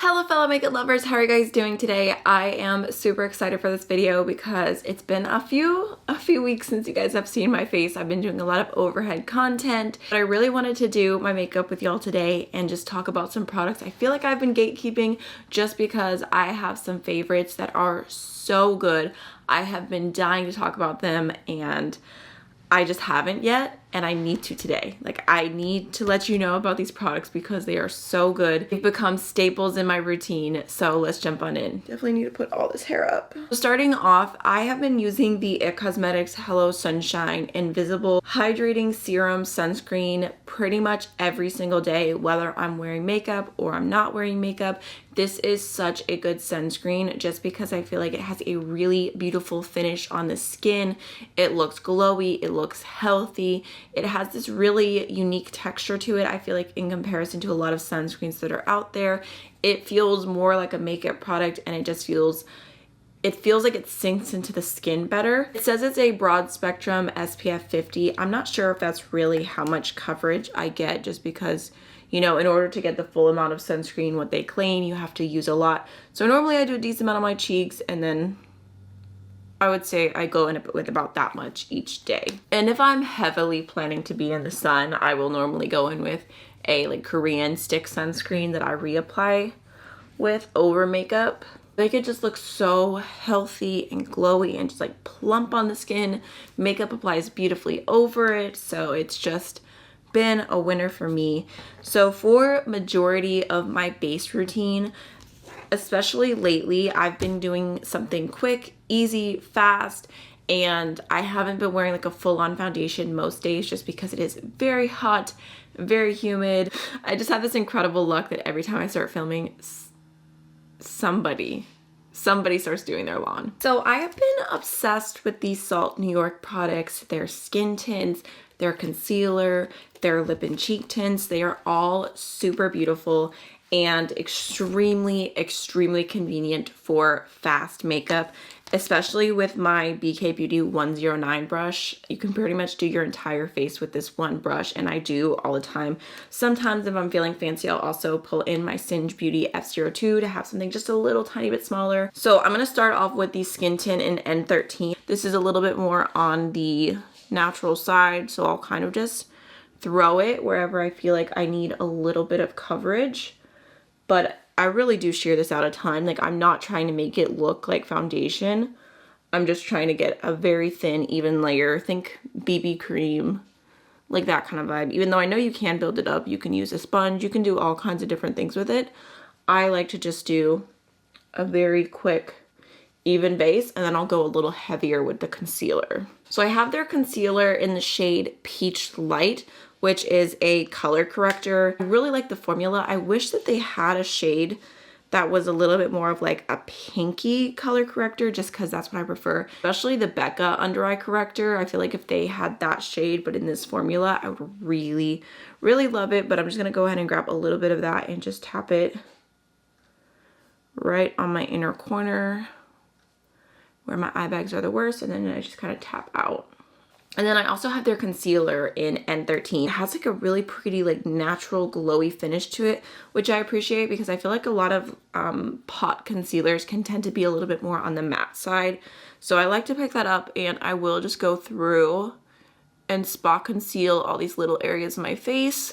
Hello fellow makeup lovers, how are you guys doing today? I am super excited for this video because it's been a few weeks since you guys have seen my face. I've been doing a lot of overhead content, but I really wanted to do my makeup with y'all today and just talk about some products. I feel like I've been gatekeeping just because I have some favorites that are so good. I have been dying to talk about them and I just haven't yet, and I need to today. Like, I need to let you know about these products because they are so good. They've become staples in my routine, so let's jump on in. Definitely need to put all this hair up. Starting off, I have been using the Adept Cosmetics Hello Sunshine Invisible Hydrating Serum Sunscreen pretty much every single day, whether I'm wearing makeup or I'm not wearing makeup. This is such a good sunscreen just because I feel like it has a really beautiful finish on the skin. It looks glowy, it looks healthy. It has this really unique texture to it. I feel like in comparison to a lot of sunscreens that are out there, it feels more like a makeup product and it just feels like it sinks into the skin better. It says it's a broad spectrum SPF 50. I'm not sure if that's really how much coverage I get just because, you know, in order to get the full amount of sunscreen, what they claim, you have to use a lot. So normally I do a decent amount on my cheeks and then I would say I go in with about that much each day. And if I'm heavily planning to be in the sun, I will normally go in with a Korean stick sunscreen that I reapply with over makeup. Like, it just looks so healthy and glowy and just like plump on the skin. Makeup applies beautifully over it, so it's just been a winner for me. So for majority of my base routine, especially lately, I've been doing something quick, easy, fast, and I haven't been wearing like a full-on foundation most days just because it is very hot, very humid. I just have this incredible luck that every time I start filming, somebody starts doing their lawn. So I have been obsessed with these Salt New York products, their skin tints, their concealer, their lip and cheek tints. They are all super beautiful and extremely convenient for fast makeup, especially with my BK Beauty 109 brush. You can pretty much do your entire face with this one brush, and I do all the time. Sometimes if I'm feeling fancy, I'll also pull in my Singe Beauty F02 to have something just a little tiny bit smaller. So I'm gonna start off with the Skin Tint in N13. This is a little bit more on the natural side, so I'll kind of just throw it wherever I feel like I need a little bit of coverage. But I really do sheer this out a ton. Like, I'm not trying to make it look like foundation. I'm just trying to get a very thin, even layer. Think BB cream, like that kind of vibe. Even though I know you can build it up, you can use a sponge, you can do all kinds of different things with it. I like to just do a very quick, even base, and then I'll go a little heavier with the concealer. So I have their concealer in the shade Peach Light, which is a color corrector. I really like the formula. I wish that they had a shade that was a little bit more of like a pinky color corrector, just because that's what I prefer. Especially the Becca under eye corrector. I feel like if they had that shade but in this formula, I would really love it. But I'm just gonna go ahead and grab a little bit of that and just tap it right on my inner corner where my eye bags are the worst, and then I just kind of tap out. And then I also have their concealer in N13. It has like a really pretty, like, natural glowy finish to it, which I appreciate because I feel like a lot of pot concealers can tend to be a little bit more on the matte side. So I like to pick that up, and I will just go through and spot conceal all these little areas of my face.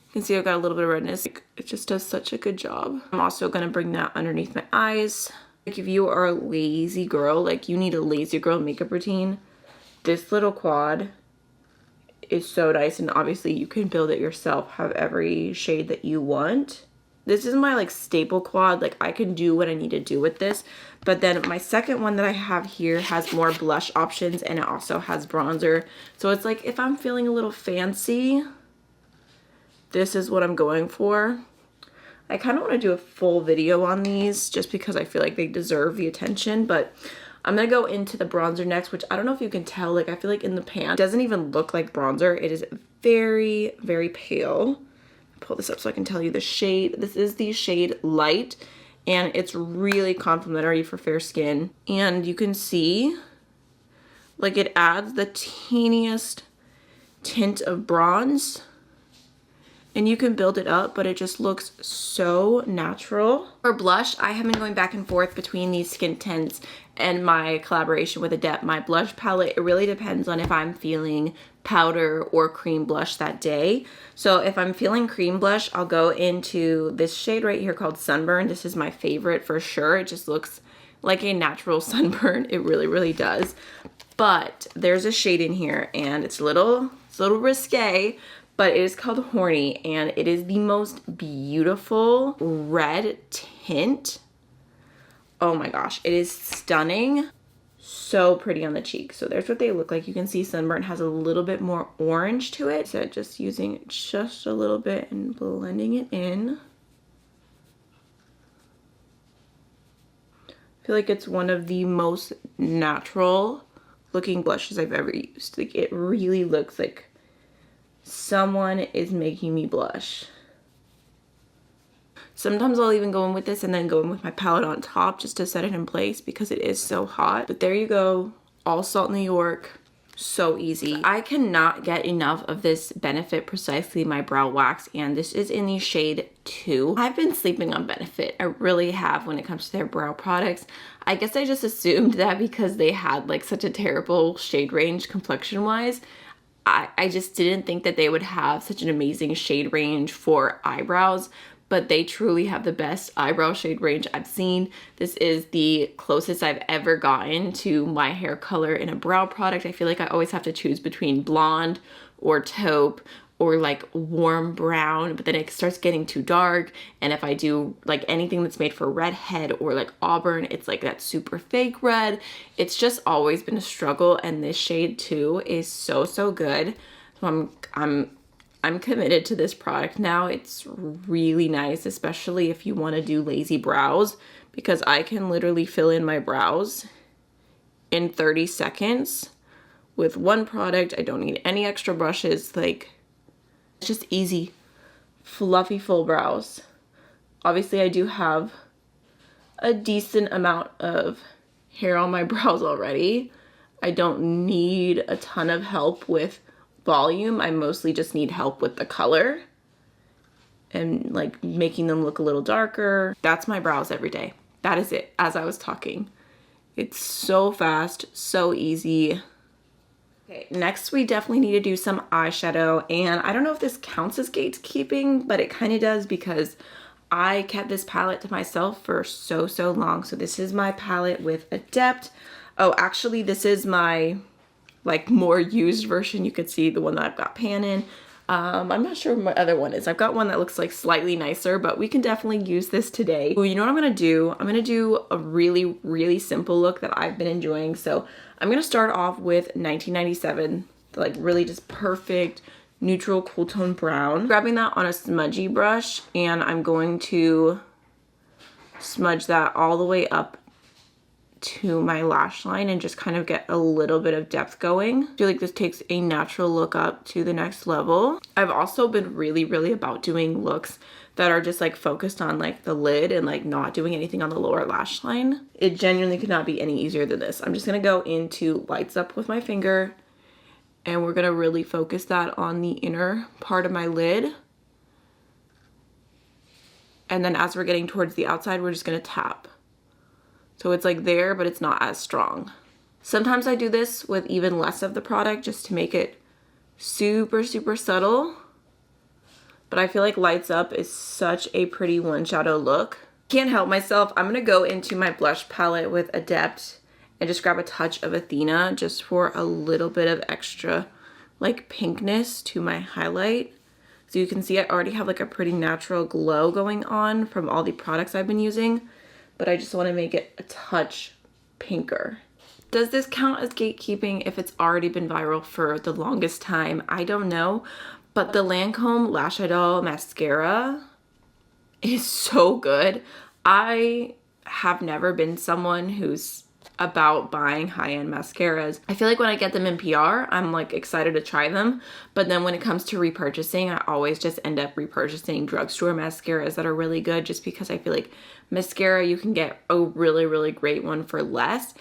You can see I've got a little bit of redness. It just does such a good job. I'm also gonna bring that underneath my eyes. Like, if you are a lazy girl, like you need a lazy girl makeup routine, this little quad is so nice, and obviously you can build it yourself, have every shade that you want. This is my like staple quad. Like, I can do what I need to do with this. But then my second one that I have here has more blush options, and it also has bronzer. So it's like, if I'm feeling a little fancy, this is what I'm going for. I kind of want to do a full video on these just because I feel like they deserve the attention, but I'm gonna go into the bronzer next, which I don't know if you can tell, like, I feel like in the pan, it doesn't even look like bronzer. It is very pale. Pull this up so I can tell you the shade. This is the shade Light, and it's really complimentary for fair skin. And you can see, like, it adds the teeniest tint of bronze and you can build it up, but it just looks so natural. For blush, I have been going back and forth between these skin tints and my collaboration with Adept. My blush palette, it really depends on if I'm feeling powder or cream blush that day. So if I'm feeling cream blush, I'll go into this shade right here called Sunburn. This is my favorite for sure. It just looks like a natural sunburn. It really, really does. But there's a shade in here, and it's a little risque, but it is called Horny, and it is the most beautiful red tint. Oh my gosh, it is stunning. So pretty on the cheek. So there's what they look like. You can see Sunburn has a little bit more orange to it. So just using just a little bit and blending it in. I feel like it's one of the most natural looking blushes I've ever used. Like, it really looks like someone is making me blush. Sometimes I'll even go in with this and then go in with my palette on top just to set it in place because it is so hot. But there you go, all Salt New York, so easy. I cannot get enough of this Benefit Precisely My Brow Wax, and this is in the shade 2. I've been sleeping on Benefit, I really have, when it comes to their brow products. I guess I just assumed that because they had like such a terrible shade range complexion wise. I just didn't think that they would have such an amazing shade range for eyebrows, but they truly have the best eyebrow shade range I've seen. This is the closest I've ever gotten to my hair color in a brow product. I feel like I always have to choose between blonde or taupe or like warm brown, but then it starts getting too dark. And if I do like anything that's made for redhead or like auburn, it's like that super fake red. It's just always been a struggle, and this shade too is so, so good. So I'm committed to this product now. It's really nice, especially if you want to do lazy brows, because I can literally fill in my brows in 30 seconds with one product. I don't need any extra brushes. Like, it's just easy, fluffy, full brows. Obviously, I do have a decent amount of hair on my brows already. I don't need a ton of help with volume. I mostly just need help with the color and like making them look a little darker. That's my brows every day. That is it. As I was talking, it's so fast, so easy. Okay, next we definitely need to do some eyeshadow, and I don't know if this counts as gatekeeping, but it kind of does because I kept this palette to myself for so long. So this is my palette with Adept. Oh, actually this is my like more used version. You could see the one that I've got pan in. I'm not sure what my other one is. I've got one that looks like slightly nicer, but we can definitely use this today. Ooh, you know what I'm gonna do? I'm gonna do a really simple look that I've been enjoying. So I'm gonna start off with 1997, the like really just perfect neutral cool tone brown. Grabbing that on a smudgy brush, and I'm going to smudge that all the way up to my lash line and just kind of get a little bit of depth going. I feel like this takes a natural look up to the next level. I've also been really about doing looks that are just like focused on like the lid and like not doing anything on the lower lash line. It genuinely could not be any easier than this. I'm just gonna go into Lights Up with my finger, and we're gonna really focus that on the inner part of my lid. And then as we're getting towards the outside, we're just gonna tap. So it's like there, but it's not as strong. Sometimes I do this with even less of the product just to make it super subtle. But I feel like Lights Up is such a pretty one shadow look. Can't help myself. I'm gonna go into my blush palette with Adept and just grab a touch of Athena just for a little bit of extra like pinkness to my highlight. So you can see I already have like a pretty natural glow going on from all the products I've been using, but I just want to make it a touch pinker. Does this count as gatekeeping if it's already been viral for the longest time? I don't know, but the Lancome Lash Idol mascara is so good. I have never been someone who's about buying high-end mascaras. I feel like when I get them in PR, I'm like excited to try them, but then when it comes to repurchasing, I always just end up repurchasing drugstore mascaras that are really good, just because I feel like mascara, you can get a really great one for less.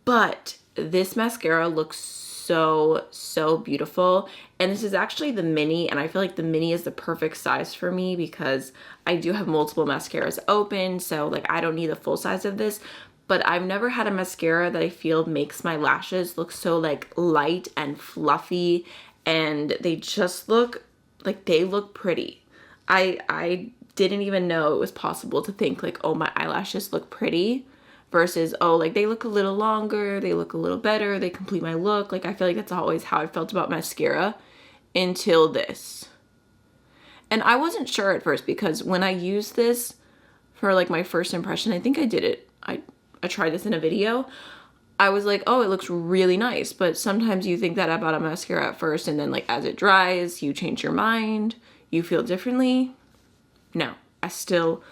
But this mascara looks so beautiful. And this is actually the mini, and I feel like the mini is the perfect size for me because I do have multiple mascaras open, so like I don't need the full size of this. But I've never had a mascara that I feel makes my lashes look so like light and fluffy, and they just look like they look pretty. I didn't even know it was possible to think like, oh, my eyelashes look pretty, versus, oh, like they look a little longer, they look a little better, they complete my look. Like I feel like that's always how I felt about mascara until this. And I wasn't sure at first because when I used this for like my first impression, I think I did it. I tried this in a video. I was like, oh, it looks really nice. But sometimes you think that about a mascara at first, and then like as it dries, you change your mind, you feel differently. No, I still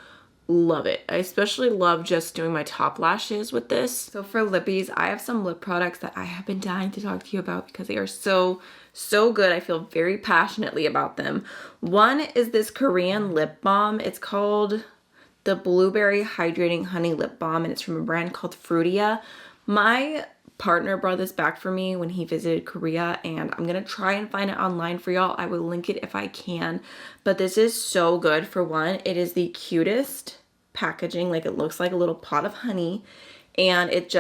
love it. I especially love just doing my top lashes with this. So for lippies, I have some lip products that I have been dying to talk to you about because they are so good. I feel very passionately about them. One is this Korean lip balm. It's called the Blueberry Hydrating Honey Lip Balm, and it's from a brand called Frutia. My partner brought this back for me when he visited Korea, and I'm gonna try and find it online for y'all. I will link it if I can, but this is so good. For one, it is the cutest packaging. Like it looks like a little pot of honey, and it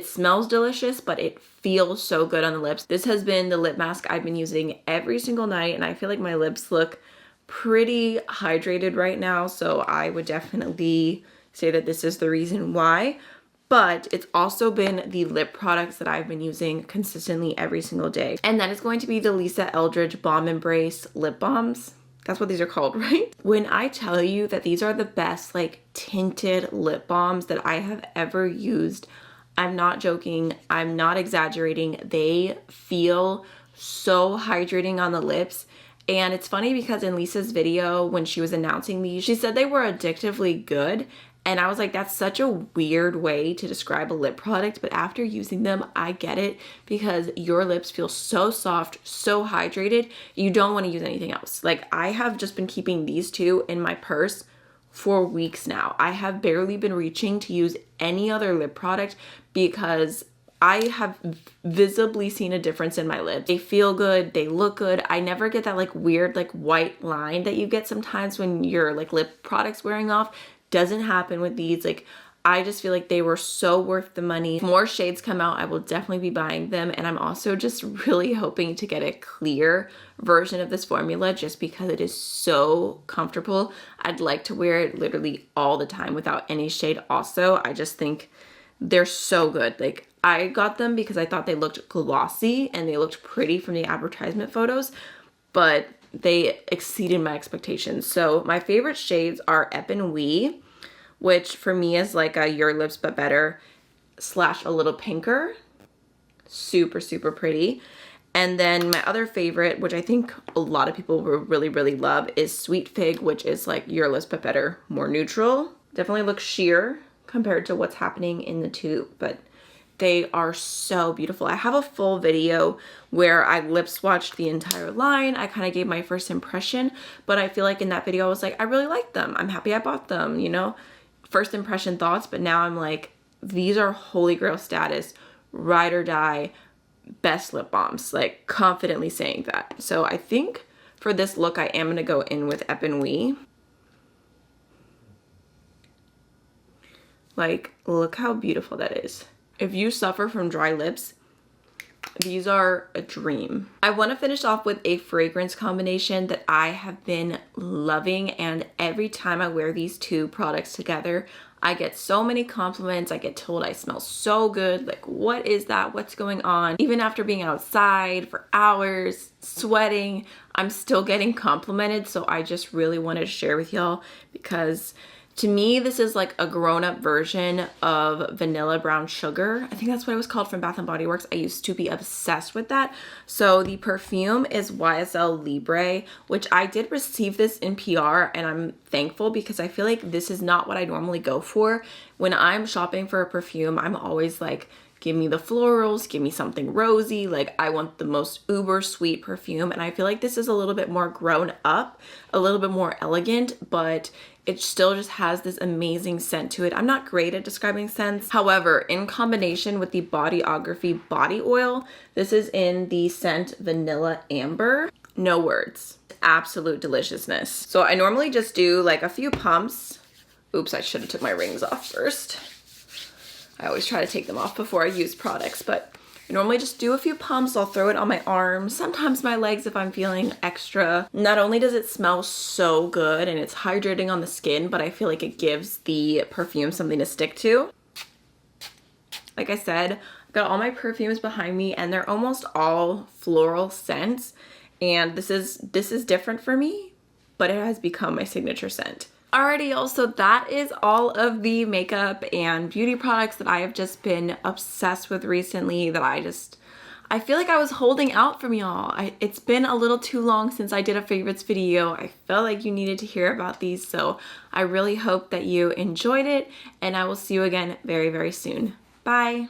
smells delicious, but it feels so good on the lips. This has been the lip mask I've been using every single night, and I feel like my lips look pretty hydrated right now, so I would definitely say that this is the reason why. But it's also been the lip products that I've been using consistently every single day, and that is going to be the Lisa Eldridge Balm Embrace lip balms. That's what these are called, right? When I tell you that these are the best like tinted lip balms that I have ever used, I'm not joking, I'm not exaggerating. They feel so hydrating on the lips. And it's funny because in Lisa's video, when she was announcing these, she said they were addictively good. And I was like, that's such a weird way to describe a lip product. But after using them, I get it, because your lips feel so soft, so hydrated. You don't want to use anything else. Like I have just been keeping these two in my purse for weeks now. I have barely been reaching to use any other lip product because I have visibly seen a difference in my lips. They feel good, they look good. I never get that like weird like white line that you get sometimes when your like lip product's wearing off. Doesn't happen with these. Like I just feel like they were so worth the money. If more shades come out, I will definitely be buying them. And I'm also just really hoping to get a clear version of this formula just because it is so comfortable. I'd like to wear it literally all the time without any shade also. I just think they're so good. Like I got them because I thought they looked glossy and they looked pretty from the advertisement photos, but they exceeded my expectations. So my favorite shades are Ep and Wee, which for me is like a Your Lips But Better / a little pinker. Super pretty. And then my other favorite, which I think a lot of people will really love, is Sweet Fig, which is like Your Lips But Better, more neutral. Definitely looks sheer compared to what's happening in the tube, but they are so beautiful. I have a full video where I lip swatched the entire line. I kind of gave my first impression, but I feel like in that video I was like, I really like them. I'm happy I bought them, you know? First impression thoughts, but now I'm like, these are holy grail status, ride or die, best lip balms, like confidently saying that. So I think for this look, I am gonna go in with Ep and Wee. Like, look how beautiful that is. If you suffer from dry lips, these are a dream. I want to finish off with a fragrance combination that I have been loving, and every time I wear these two products together, I get so many compliments. I get told I smell so good. Like, what is that? What's going on? Even after being outside for hours, sweating, I'm still getting complimented. So I just really wanted to share with y'all because to me, this is like a grown-up version of Vanilla Brown Sugar. I think that's what it was called from Bath & Body Works. I used to be obsessed with that. So the perfume is YSL Libre, which I did receive this in PR, and I'm thankful because I feel like this is not what I normally go for. When I'm shopping for a perfume, I'm always like give me the florals, give me something rosy. Like, I want the most uber sweet perfume, and I feel like this is a little bit more grown up, a little bit more elegant, but it still just has this amazing scent to it. I'm not great at describing scents. However, in combination with the Bodyography body oil, this is in the scent Vanilla Amber. No words. Absolute deliciousness. So I normally just do like a few pumps. Oops, I should have took my rings off first. I always try to take them off before I use products, but I normally just do a few pumps. I'll throw it on my arms, sometimes my legs if I'm feeling extra. Not only does it smell so good and it's hydrating on the skin, but I feel like it gives the perfume something to stick to. Like I said, I've got all my perfumes behind me and they're almost all floral scents. And this is different for me, but it has become my signature scent. Alrighty, also that is all of the makeup and beauty products that I have just been obsessed with recently that I feel like I was holding out from y'all. It's been a little too long since I did a favorites video. I felt like you needed to hear about these, so I really hope that you enjoyed it, and I will see you again very, very soon. Bye.